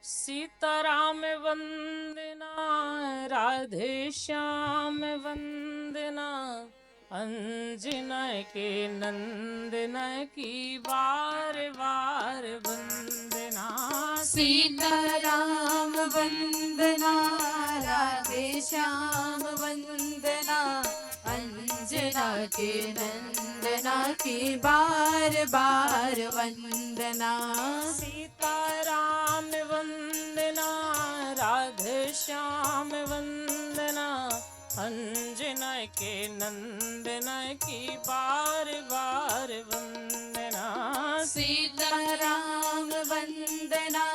सीताराम वंदना, राधे श्याम वंदना, अंजना के नंदन की बार बार वंदना। सीताराम वंदना, राधे श्याम वंदना, अंजना के नंदना की बार बार वंदना। सीताराम वंदना, राधे श्याम वंदना, अंजना के नंदन की बार बार वंदना। सीताराम वंदना,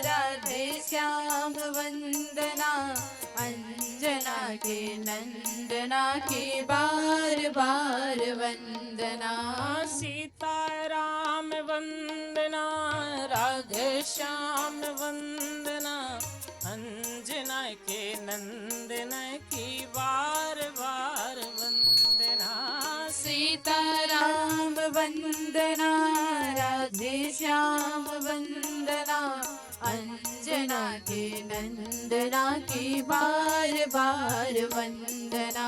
राधे श्याम वंदना, अंजना के नंदना की बार बार वंदना। सीताराम वंदना, राधे श्याम वंदना, अंजना के नंदन की बार बार वंदना। सीताराम वंदना, राधे श्याम वंदना, अंजना के नंदना की बार बार वंदना।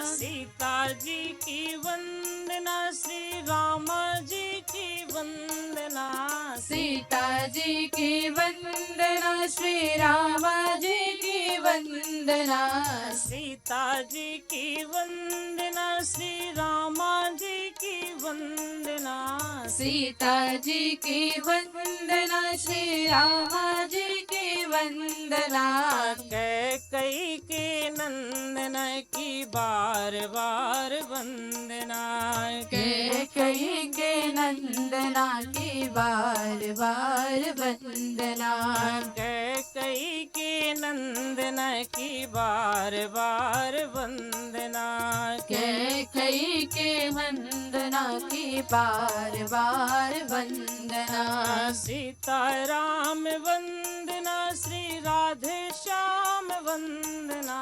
सीता जी की वंदना, श्री राम जी की वंदना। सीता जी की वंदना, श्री राम जी की वंदना। सीता जी की वंदना, श्री राम जी की वंदना। सीता जी की वंदना, श्री राम जी की वंदना। कैकेयी के नंदन की बार बार वंदना। कैकेयी के नंदना की बार बार वंदना। कैकेयी के नंदन की बार बार वंदना। कैकेयी के वंदना की बार बार वंदना। सीताराम वंदना, श्री राधे श्याम वंदना।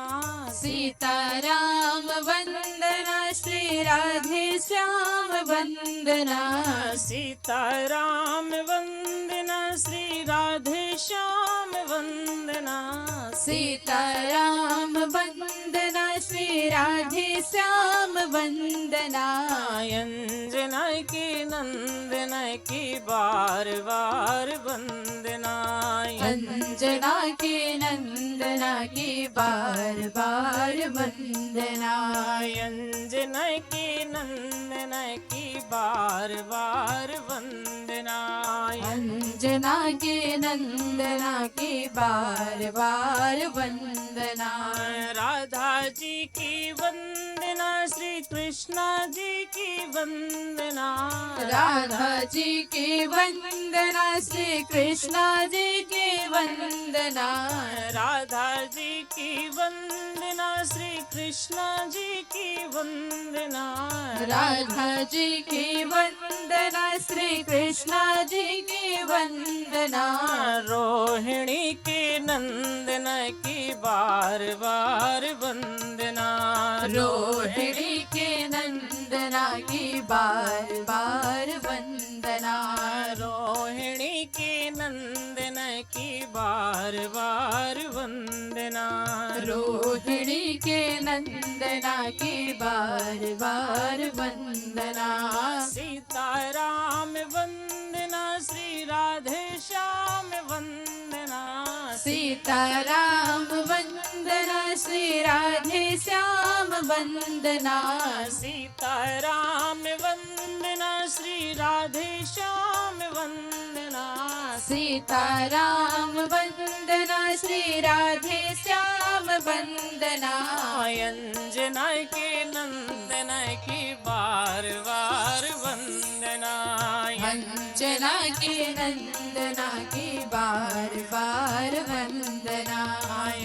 सीताराम वंदना, श्री राधे श्याम वंदना। सीताराम वंदना, श्री राधे श्याम वंदना। सीताराम वंदना, श्री राधे श्याम वंदना। अंजना के नंदन की बार बार वंदना। अंजना के नंदना की बार बार वंदना। अंजना के नंदन की बार बार वंदना। अंजना के नंदना की बार बार वंदना। राधा जी की वंदना, श्री कृष्ण जी की वंदना। राधा जी की वंदना, श्री कृष्ण जी की वंदना। राधा जी की वंदना, श्री कृष्ण जी की वंदना। राधा जी की वंदना, श्री कृष्ण जी की वंदना। रोहिणी के नंदन की बार बार वंदना। रोहिणी के नंदना की बार बार वंदना। रोहिणी के नंदन की बार बार वंदना। रोहिणी के नंदना की बार बार वंदना। सीताराम वंदना, श्री राधे श्याम वंदना। सीताराम वंदना, श्री राधे श्याम वंदना। सीताराम वंदना, श्री राधे श्याम वंदना। सीताराम वंदना, श्री राधे श्याम वंदना। अंजना के नंदन की बार बार वंदना। अंजना के नंदना की बार बार वंदना।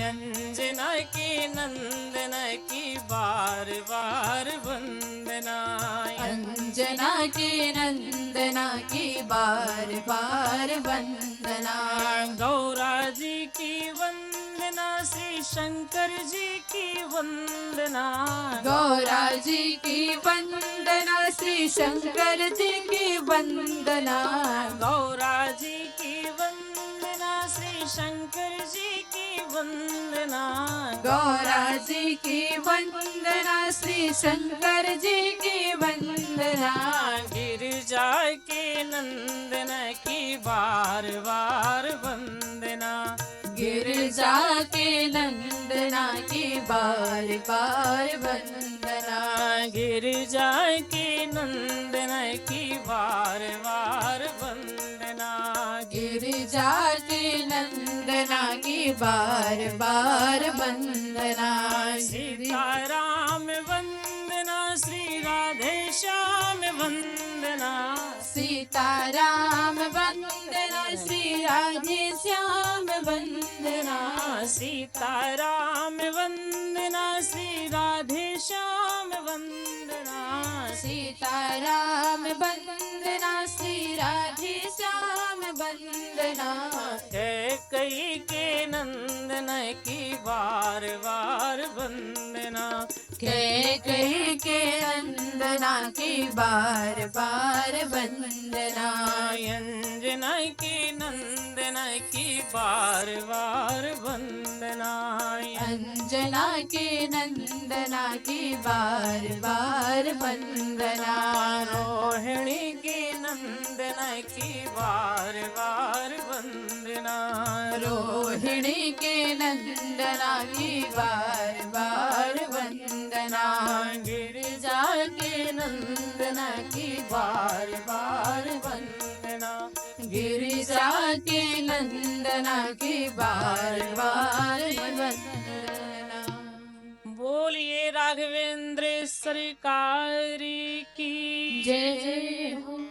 अंजना के नंदन की बार बार वंदना। अंजना के नंदना की बार बार वंदना। गौरा जी की वंदना, श्री शंकर जी की वंदना। गौरा जी की वंदना, श्री शंकर जी की वंदना। गौरा जी की वंदना, श्री शंकर जी की वंदना। गौरा जी की वंदना, श्री शंकर जी की वंदना। गिरिजा के नंदन की बार बार वंदना। गिरिजा के नंदना की बार बार वंदना। गिरिजा के नंदन की बार बार वंदना। गिरिजा के नंदना की बार बार वंदना। सीताराम वंदना, श्री राधे श्याम वंदना। सीताराम वंदना, श्री राधे श्याम वंदना। सीताराम वंदना, श्री राधे श्याम वंदना। सीताराम वंदना, श्री राधे श्याम वंदना। कई के नंदन की बार बार वंदना। कई के नंदना की बार बार वंदना। अंजना के नंदन की बार बार वंदना। अंजना के नंदना की बार बार वंदना। रोहिणी के नंदन की बार बार वंदना। रोहिणी के नंदना की बार बार वंदना। गिरिजा के नंदन की बार बार वंदना। गिरिजा के नंदना की बार बार वंदना। बोलिए राघवेंद्र सरकार की जय हो।